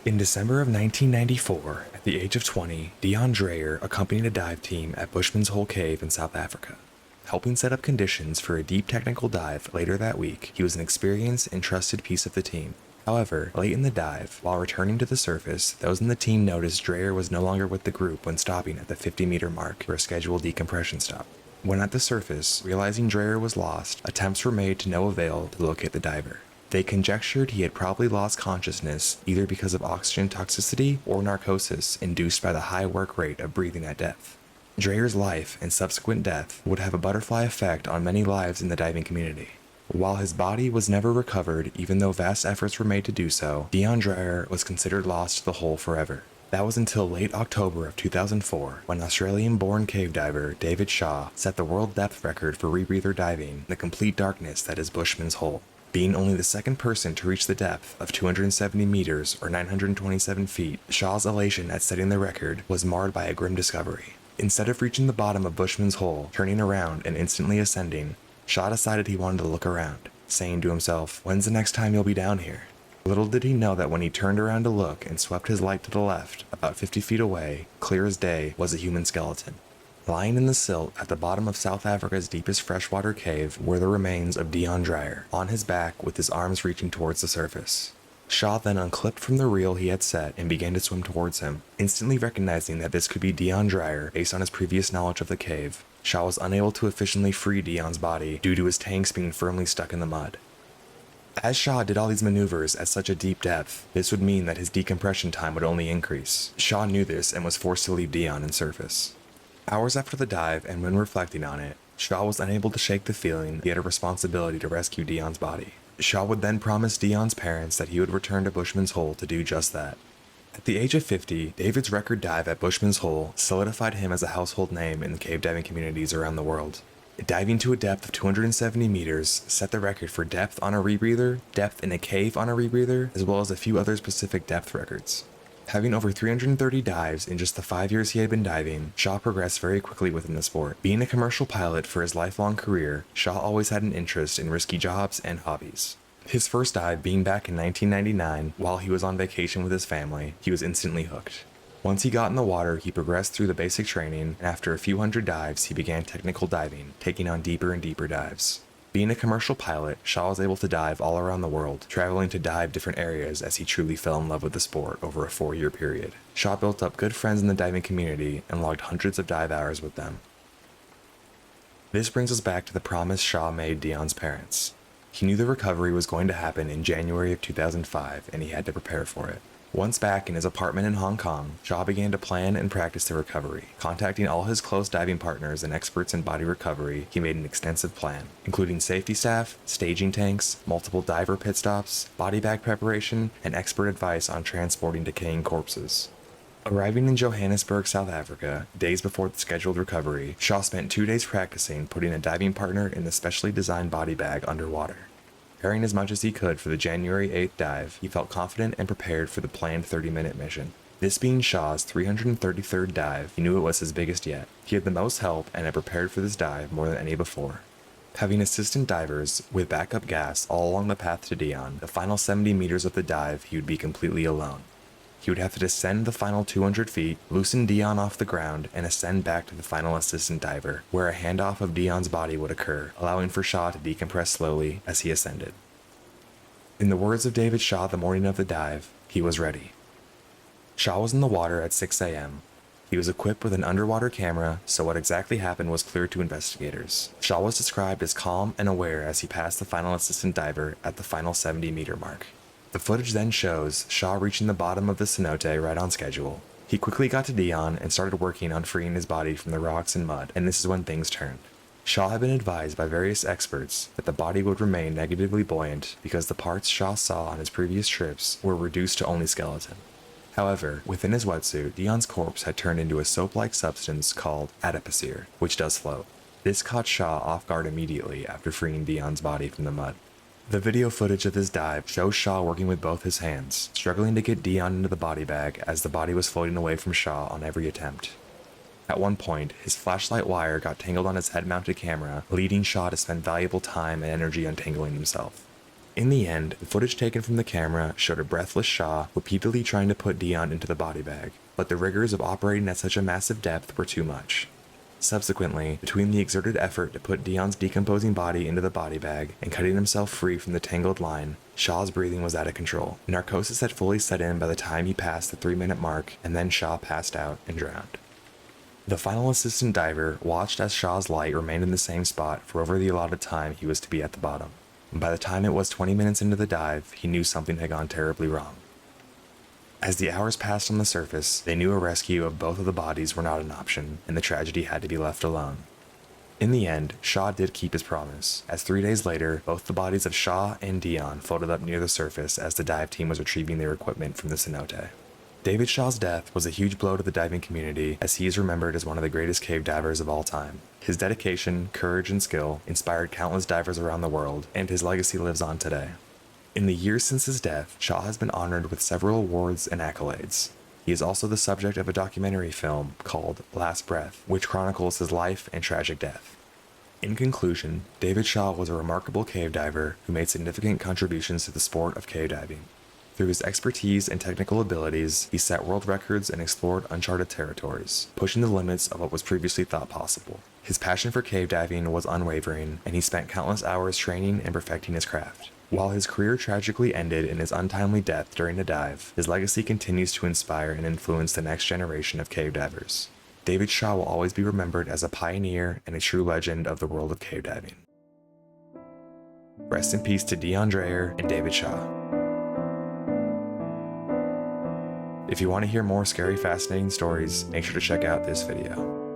In December of 1994, at the age of 20, Deon Dreyer accompanied a dive team at Bushman's Hole Cave in South Africa. Helping set up conditions for a deep technical dive later that week, he was an experienced and trusted piece of the team. However, late in the dive, while returning to the surface, those in the team noticed Dreyer was no longer with the group when stopping at the 50-meter mark for a scheduled decompression stop. When at the surface, realizing Dreyer was lost, attempts were made to no avail to locate the diver. They conjectured he had probably lost consciousness either because of oxygen toxicity or narcosis induced by the high work rate of breathing at depth. Dreyer's life and subsequent death would have a butterfly effect on many lives in the diving community. While his body was never recovered, even though vast efforts were made to do so, Deon Dreyer was considered lost to the hole forever. That was until late October of 2004, when Australian-born cave diver David Shaw set the world depth record for rebreather diving in the complete darkness that is Bushman's Hole. Being only the second person to reach the depth of 270 meters or 927 feet, Shaw's elation at setting the record was marred by a grim discovery. Instead of reaching the bottom of Bushman's Hole, turning around and instantly ascending, Shaw decided he wanted to look around, saying to himself, "When's the next time you'll be down here?" Little did he know that when he turned around to look and swept his light to the left, about 50 feet away, clear as day, was a human skeleton. Lying in the silt at the bottom of South Africa's deepest freshwater cave were the remains of Deon Dreyer, on his back with his arms reaching towards the surface. Shaw then unclipped from the reel he had set and began to swim towards him. Instantly recognizing that this could be Deon Dreyer based on his previous knowledge of the cave, Shaw was unable to efficiently free Deon's body due to his tanks being firmly stuck in the mud. As Shaw did all these maneuvers at such a deep depth, this would mean that his decompression time would only increase. Shaw knew this and was forced to leave Deon in surface. Hours after the dive, and when reflecting on it, Shaw was unable to shake the feeling he had a responsibility to rescue Deon's body. Shaw would then promise Deon's parents that he would return to Bushman's Hole to do just that. At the age of 50, David's record dive at Bushman's Hole solidified him as a household name in the cave diving communities around the world. Diving to a depth of 270 meters set the record for depth on a rebreather, depth in a cave on a rebreather, as well as a few other specific depth records. Having over 330 dives in just the 5 years he had been diving, Shaw progressed very quickly within the sport. Being a commercial pilot for his lifelong career, Shaw always had an interest in risky jobs and hobbies. His first dive being back in 1999, while he was on vacation with his family, he was instantly hooked. Once he got in the water, he progressed through the basic training, and after a few hundred dives, he began technical diving, taking on deeper and deeper dives. Being a commercial pilot, Shaw was able to dive all around the world, traveling to dive different areas as he truly fell in love with the sport over a 4-year period. Shaw built up good friends in the diving community and logged hundreds of dive hours with them. This brings us back to the promise Shaw made Deon's parents. He knew the recovery was going to happen in January of 2005, and he had to prepare for it. Once back in his apartment in Hong Kong, Shaw began to plan and practice the recovery. Contacting all his close diving partners and experts in body recovery, he made an extensive plan, including safety staff, staging tanks, multiple diver pit stops, body bag preparation, and expert advice on transporting decaying corpses. Arriving in Johannesburg, South Africa, days before the scheduled recovery, Shaw spent 2 days practicing putting a diving partner in the specially designed body bag underwater. Preparing as much as he could for the January 8th dive, he felt confident and prepared for the planned 30-minute mission. This being Shaw's 333rd dive, he knew it was his biggest yet. He had the most help and had prepared for this dive more than any before. Having assistant divers with backup gas all along the path to Deon, the final 70 meters of the dive he would be completely alone. He would have to descend the final 200 feet, loosen Deon off the ground, and ascend back to the final assistant diver, where a handoff of Deon's body would occur, allowing for Shaw to decompress slowly as he ascended. In the words of David Shaw the morning of the dive, he was ready. Shaw was in the water at 6 a.m. He was equipped with an underwater camera, so what exactly happened was clear to investigators. Shaw was described as calm and aware as he passed the final assistant diver at the final 70-meter mark. The footage then shows Shaw reaching the bottom of the cenote right on schedule. He quickly got to Deon and started working on freeing his body from the rocks and mud, and this is when things turned. Shaw had been advised by various experts that the body would remain negatively buoyant because the parts Shaw saw on his previous trips were reduced to only skeleton. However, within his wetsuit, Deon's corpse had turned into a soap-like substance called adipocere, which does float. This caught Shaw off guard immediately after freeing Deon's body from the mud. The video footage of this dive shows Shaw working with both his hands, struggling to get Deon into the body bag as the body was floating away from Shaw on every attempt. At one point, his flashlight wire got tangled on his head-mounted camera, leading Shaw to spend valuable time and energy untangling himself. In the end, the footage taken from the camera showed a breathless Shaw repeatedly trying to put Deon into the body bag, but the rigors of operating at such a massive depth were too much. Subsequently, between the exerted effort to put Deon's decomposing body into the body bag and cutting himself free from the tangled line, Shaw's breathing was out of control. Narcosis had fully set in by the time he passed the 3-minute mark, and then Shaw passed out and drowned. The final assistant diver watched as Shaw's light remained in the same spot for over the allotted time he was to be at the bottom. By the time it was 20 minutes into the dive, he knew something had gone terribly wrong. As the hours passed on the surface, they knew a rescue of both of the bodies were not an option, and the tragedy had to be left alone. In the end, Shaw did keep his promise, as 3 days later, both the bodies of Shaw and Deon floated up near the surface as the dive team was retrieving their equipment from the cenote. David Shaw's death was a huge blow to the diving community, as he is remembered as one of the greatest cave divers of all time. His dedication, courage, and skill inspired countless divers around the world, and his legacy lives on today. In the years since his death, Shaw has been honored with several awards and accolades. He is also the subject of a documentary film called Last Breath, which chronicles his life and tragic death. In conclusion, David Shaw was a remarkable cave diver who made significant contributions to the sport of cave diving. Through his expertise and technical abilities, he set world records and explored uncharted territories, pushing the limits of what was previously thought possible. His passion for cave diving was unwavering, and he spent countless hours training and perfecting his craft. While his career tragically ended in his untimely death during a dive, his legacy continues to inspire and influence the next generation of cave divers. David Shaw will always be remembered as a pioneer and a true legend of the world of cave diving. Rest in peace to Deon Dreyer and David Shaw. If you want to hear more scary, fascinating stories, make sure to check out this video.